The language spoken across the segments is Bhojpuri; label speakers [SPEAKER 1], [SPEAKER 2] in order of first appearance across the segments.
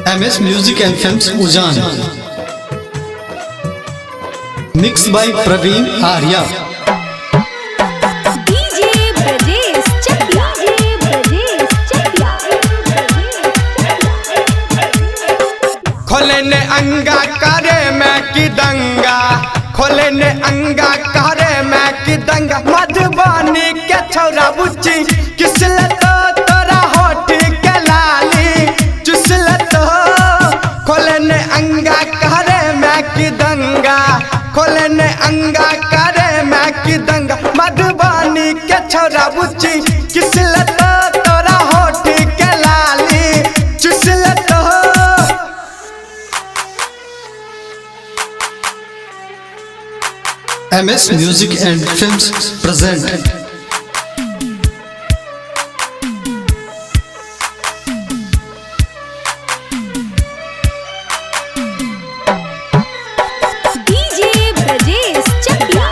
[SPEAKER 1] MS Music and Films Ujaan. Mixed by Praveen Arya.
[SPEAKER 2] DJ Brajesh Chakla.
[SPEAKER 3] खोले ने अंगा करे मैं की दंगा, खोले ने अंगा करे मैं की दंगा। मधुबनी के छौरा बुच्ची किसले तो तोरा होठ के लाली चुसले तो। खोले ने अंगा करे मैं की दंगा, खोले ने अंगा करे मैं की दंगा। मधुबनी के छौरा बुच्ची किसले तो तोरा होठ के लाली चुसले तो।
[SPEAKER 1] MS Music and Films present.
[SPEAKER 2] DJ Brajesh Chakla.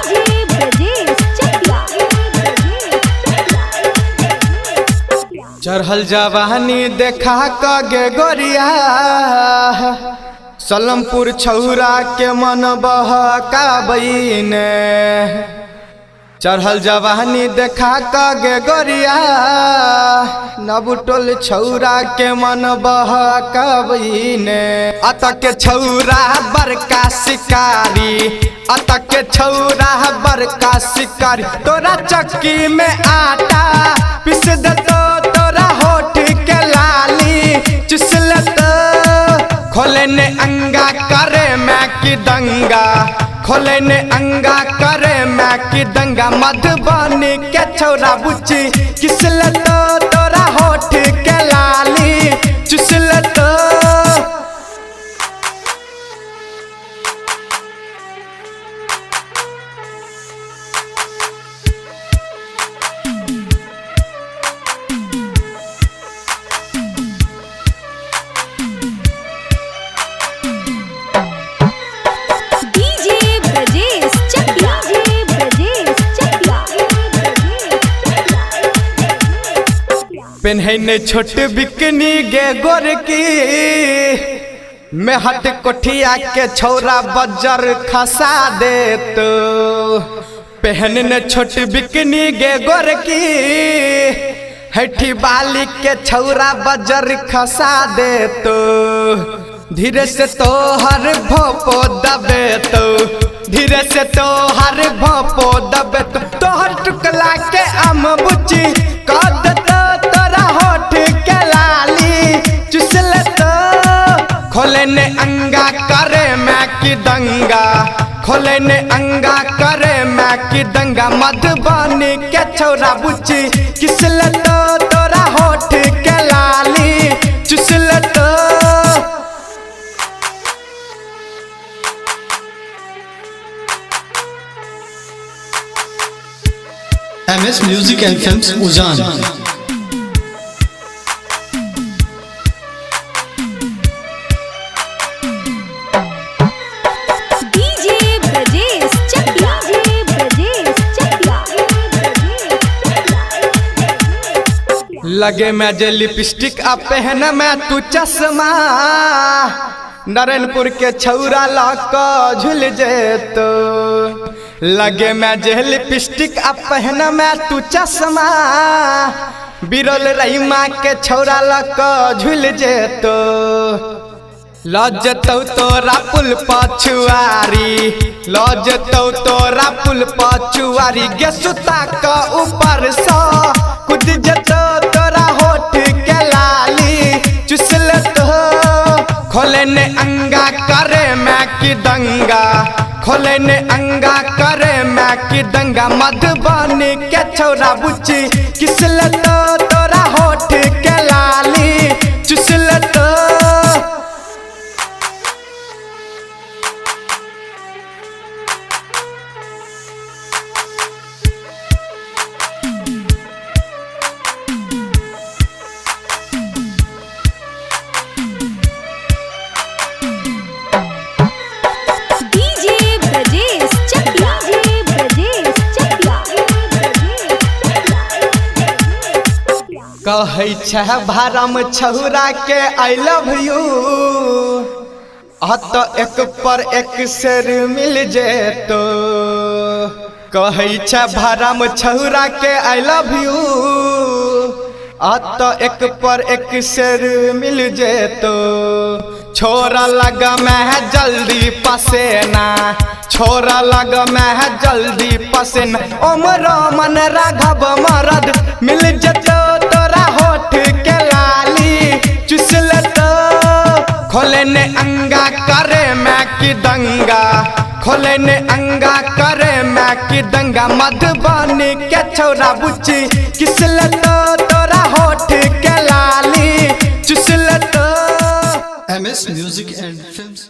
[SPEAKER 3] चढ़ल जवानी देखा कगे गोरिया, सलमपुर छौरा के मन बहकाबईने। चढ़ल जवानी देखा कगे गोरिया, नबुटोल छौरा के मन बहकाबईने। अतक के छौरा बड़का शिकारी, अतक के छौरा बड़का शिकारी। तोरा चक्की में आटा पिस देतो, तोरा होठ के लाली चुसल तो। खोले ने अंगा करे मैं की दंगा, खोले ने अंगा करे मैं की दंगा। मधुबनी के छौरा बुच्ची किसले तो तोरा होठ के लाली चुसले तो।
[SPEAKER 2] DJ Brajesh Chakla.
[SPEAKER 3] पेन्हने छोट बिकनी गे गोरकी, मैं हट कोठिया के छौरा बजर खसा देत। पहनने छोट बिकनी गे गोरकी, हैठी बाली के छौरा बजर खसा देत। धीरे से तो हर भोपो दबे तो, धीरे से तो हर भोपो दबे तो। तोहर टुकला के आम बुच्ची कद तो तोरा होठ के लाली चुसले तो। खोले ने अंगा करे मैं की दंगा, खोले ने अंगा करे मैं की दंगा। मधुबनी के छौरा बुच्ची किसले तो तोरा होठ के लाली चुसले तो।
[SPEAKER 1] MS Music and Films Ujaan.
[SPEAKER 2] DJ Brajesh Chakla.
[SPEAKER 3] लगे मैं जे लिपस्टिक आ पहन मैं तू चश्मा, नरेनपुर के छौरा लक झुल जेतो। लगे मैं जे लिपस्टिक आ पहन मैं तू चश्मा, बिरल रहीमा के छौरा लक झुल जेतो। लजतौ तोरा पुल पछुआरी, लजतौ तोरा पुल पछुआरी। गे सुता का ऊपर सो कूद जतो तोरा होठ के लाली चुसले तो। खोले ने अंगा करे मैं की दंगा, खोले ने अंगा करे मैं की दंगा। मधुबनी के छौरा बुच्ची किसले तो तोरा होठ के लाली चुसले तो।
[SPEAKER 2] DJ Brajesh Chakla.
[SPEAKER 3] कहै छै भरम छौरा के आई लव यू तो एक पर एक शेर मिल जेतो। कहै छै भरम छौरा के आई लव यू तो एक पर एक शेर मिल जेतो। छोरा लग में जल्दी पसेना, छोरा लग में जल्दी पसेना। ओमर मन राघव मरद मिल जेतो तोरा होठ के लाली चुस लेतो। खोले ने अंगा करे मैं की दंगा, खोले ने अंगा करे मैं की दंगा। मधुबनी के छोरा बुच्ची किस लेतो तोरा होठ के लाली चुस लेतो।
[SPEAKER 1] MS Music and Films